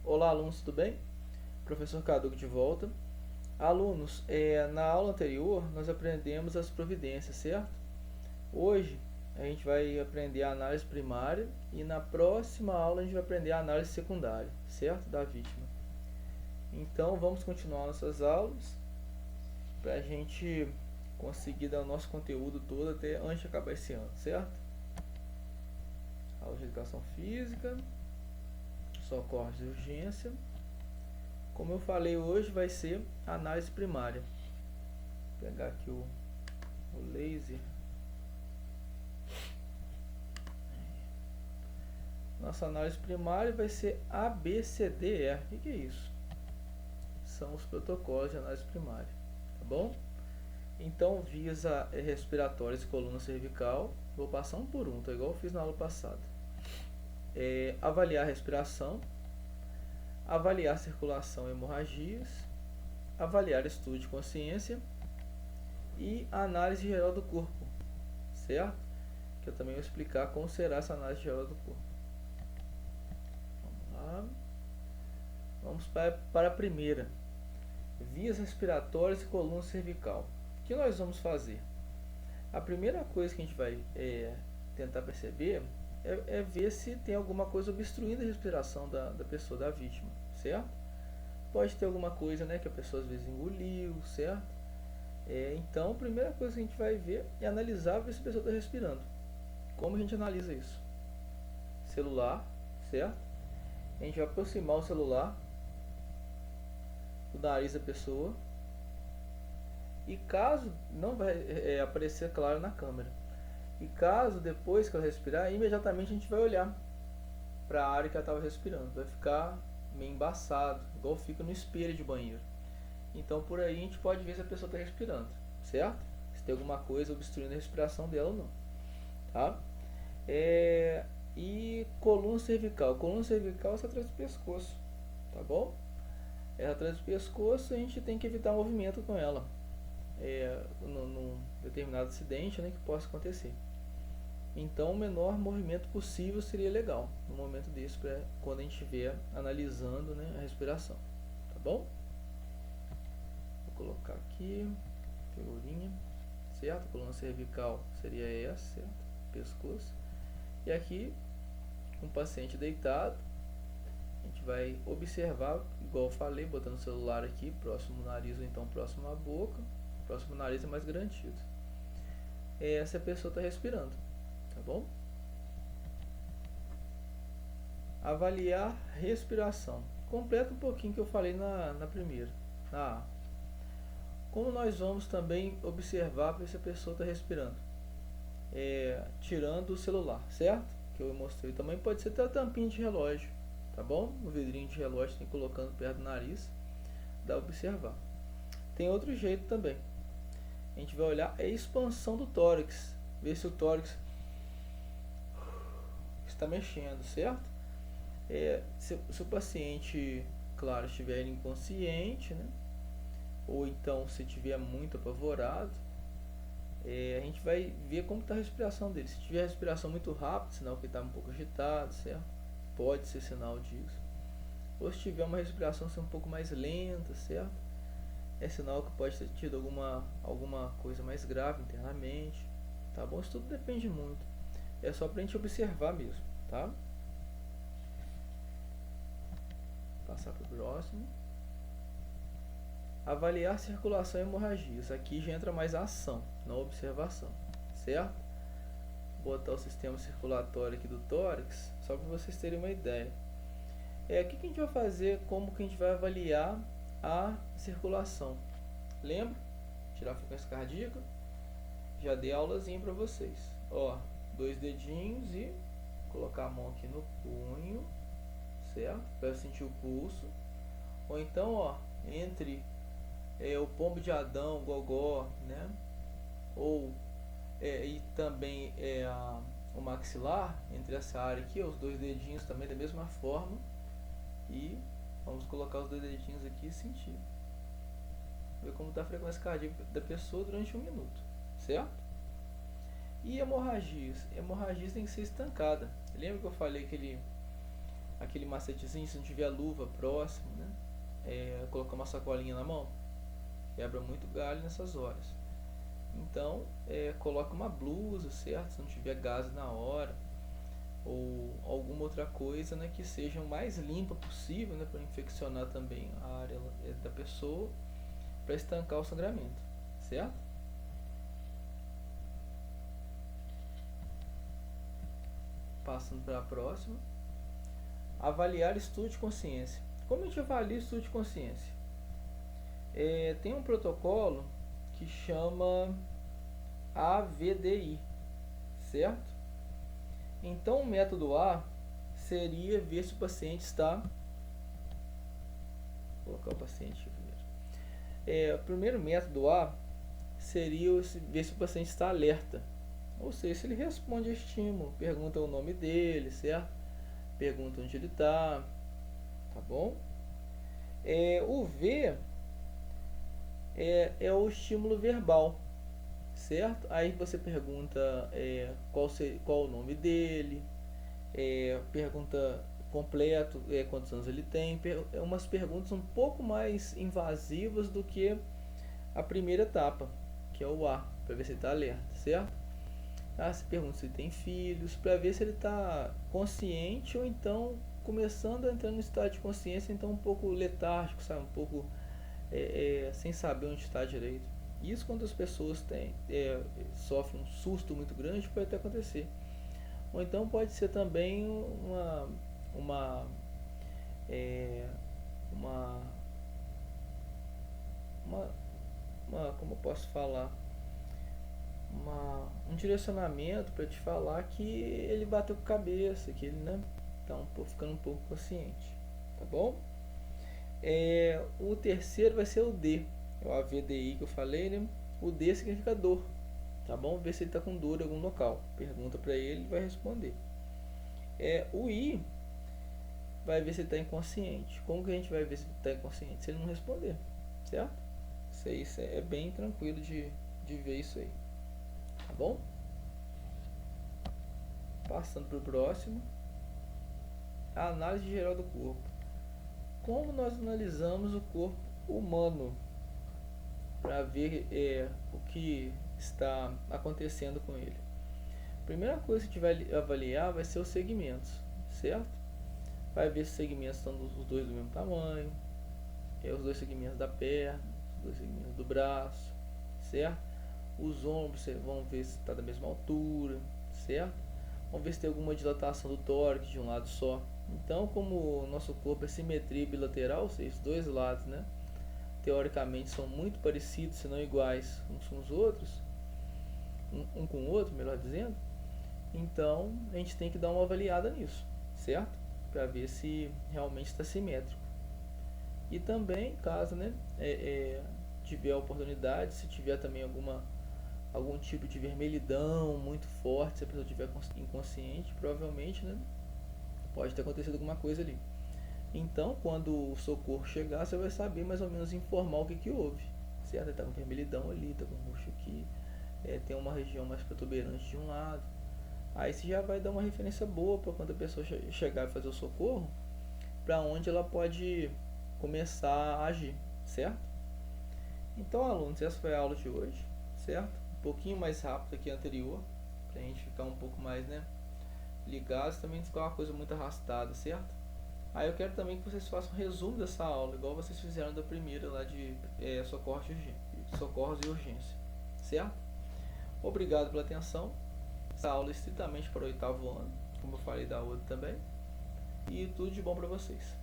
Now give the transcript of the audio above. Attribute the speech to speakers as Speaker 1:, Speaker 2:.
Speaker 1: Olá, alunos, tudo bem? Professor Caduco de volta. Alunos, na aula anterior nós aprendemos as providências, certo? Hoje a gente vai aprender a análise primária e na próxima aula a gente vai aprender a análise secundária, certo? Da vítima. Então vamos continuar nossas aulas para a gente conseguir dar o nosso conteúdo todo até antes de acabar esse ano, certo? Aula de educação física, socorros de urgência. Como eu falei, hoje vai ser análise primária. Vou pegar aqui o laser. Nossa análise primária vai ser ABCDR. O que é isso? São os protocolos de análise primária, tá bom? Então, vias respiratórias e coluna cervical, vou passar um por um, tá igual eu fiz na aula passada. Avaliar a respiração, avaliar circulação e hemorragias, avaliar estudo de consciência e a análise geral do corpo, certo? Que eu também vou explicar como será essa análise geral do corpo. Vamos lá. Vamos para a primeira. Vias respiratórias e coluna cervical. O que nós vamos fazer? A primeira coisa que a gente vai tentar perceber é ver se tem alguma coisa obstruindo a respiração da pessoa, da vítima, certo? Pode ter alguma coisa, né, que a pessoa às vezes engoliu, certo? Então, a primeira coisa que a gente vai ver é analisar ver se a pessoa está respirando. Como a gente analisa isso? Celular, certo? A gente vai aproximar o celular do nariz da pessoa e caso não vai aparecer claro na câmera. E caso depois que ela respirar, imediatamente a gente vai olhar para a área que ela estava respirando. Vai ficar meio embaçado, igual fica no espelho de banheiro. Então por aí a gente pode ver se a pessoa está respirando, certo? Se tem alguma coisa obstruindo a respiração dela ou não, tá? E coluna cervical. Coluna cervical é atrás do pescoço, tá bom? Ela atrás do pescoço, a gente tem que evitar movimento com ela. Num determinado acidente, né, que possa acontecer. Então, o menor movimento possível seria legal no momento desse, quando a gente estiver analisando, né, a respiração, tá bom? Vou colocar aqui, figurinha, certo? A coluna cervical seria essa, certo? Pescoço. E aqui, um paciente deitado, a gente vai observar, igual eu falei, botando o celular aqui, próximo ao nariz ou então próximo à boca. Próximo ao nariz é mais garantido. Essa pessoa está respirando, tá bom? Avaliar respiração. Completa um pouquinho que eu falei na primeira. Como nós vamos também observar se a pessoa está respirando? Tirando o celular, certo? Que eu mostrei. Também pode ser até a tampinha de relógio, tá bom? O vidrinho de relógio tem colocando perto do nariz, dá para observar. Tem outro jeito também. A gente vai olhar a expansão do tórax, ver se o tórax está mexendo, certo? Se o paciente, claro, estiver inconsciente, né? Ou então se estiver muito apavorado, a gente vai ver como está a respiração dele. Se tiver respiração muito rápida, sinal que ele está um pouco agitado, certo? Pode ser sinal disso. Ou se tiver uma respiração um pouco mais lenta, certo? É sinal que pode ter tido alguma coisa mais grave internamente, tá bom? Isso tudo depende muito. É só pra gente observar mesmo, tá? Passar para o próximo. Avaliar circulação e hemorragias. Aqui já entra mais a ação, não a observação, certo? Vou botar o sistema circulatório aqui do tórax, só para vocês terem uma ideia. O que a gente vai fazer, como que a gente vai avaliar a circulação? Lembra? Tirar a frequência cardíaca. Já dei aulazinha para vocês. Ó, 2 dedinhos e colocar a mão aqui no punho, certo? Para sentir o pulso. Ou então, ó, entre o pombo de Adão, o gogó, né? Ou e também o maxilar, entre essa área aqui, ó, os 2 dedinhos também da mesma forma. E vamos colocar os 2 dedinhos aqui e sentir. Ver como está a frequência cardíaca da pessoa durante 1 minuto, certo? E hemorragias? Hemorragias tem que ser estancada. Lembra que eu falei que aquele macetezinho, se não tiver a luva próximo, né? Colocar uma sacolinha na mão, quebra muito galho nessas horas. Então, coloca uma blusa, certo? Se não tiver gás na hora, ou alguma outra coisa, né, que seja o mais limpa possível, né, para infeccionar também a área da pessoa, para estancar o sangramento, certo? Passando para a próxima. Avaliar estudo de consciência. Como a gente avalia estudo de consciência? Tem um protocolo que chama AVDI, certo? Então o método A seria ver se o paciente está... Vou colocar o paciente primeiro. O primeiro método A seria ver se o paciente está alerta, ou seja, se ele responde a estímulo, pergunta o nome dele, certo? Pergunta onde ele está, tá bom? O V é o estímulo verbal, certo? Aí você pergunta qual o nome dele, pergunta completo, quantos anos ele tem, umas perguntas um pouco mais invasivas do que a primeira etapa, que é o A, para ver se ele está alerta, certo? Se pergunta se ele tem filhos, para ver se ele está consciente ou então começando a entrar no estado de consciência, então um pouco letárgico, sabe? Um pouco sem saber onde está direito. Isso quando as pessoas sofrem um susto muito grande, pode até acontecer. Ou então pode ser também como eu posso falar, um direcionamento para te falar que ele bateu com a cabeça, que ele, né, tá ficando um pouco consciente, tá bom? O terceiro vai ser o D, é o AVDI que eu falei, né? O D significa dor, tá bom? Ver se ele está com dor em algum local. Pergunta para ele, ele vai responder. O I vai ver se ele está inconsciente. Como que a gente vai ver se ele está inconsciente? Se ele não responder, certo? Isso é bem tranquilo de ver isso aí, tá bom? Passando para o próximo. A análise geral do corpo. Como nós analisamos o corpo humano para ver o que está acontecendo com ele? A primeira coisa que a gente vai avaliar vai ser os segmentos, certo? Vai ver se os segmentos estão os dois do mesmo tamanho, os dois segmentos da perna, os dois segmentos do braço, certo? Os ombros, vão ver se está da mesma altura, certo? Vamos ver se tem alguma dilatação do tórax de um lado só. Então, como o nosso corpo é simetria bilateral, ou seja, os dois lados, né, teoricamente são muito parecidos, se não iguais uns com os outros, um com o outro, melhor dizendo, então a gente tem que dar uma avaliada nisso, certo? Para ver se realmente está simétrico. E também, caso, né, tiver a oportunidade, se tiver também algum tipo de vermelhidão muito forte, se a pessoa estiver inconsciente, provavelmente, né, pode ter acontecido alguma coisa ali. Então, quando o socorro chegar, você vai saber mais ou menos informar o que houve, certo? Ele está com vermelhidão ali, está com roxo aqui, tem uma região mais protuberante de um lado. Aí você já vai dar uma referência boa para quando a pessoa chegar e fazer o socorro, para onde ela pode começar a agir, certo? Então, alunos, essa foi a aula de hoje, certo? Um pouquinho mais rápido que a anterior, para a gente ficar um pouco mais, né, ligados, também não ficar uma coisa muito arrastada, certo? Aí eu quero também que vocês façam um resumo dessa aula, igual vocês fizeram da primeira lá de socorros e urgência, certo? Obrigado pela atenção. Essa aula é estritamente para o 8º ano, como eu falei da outra também. E tudo de bom para vocês.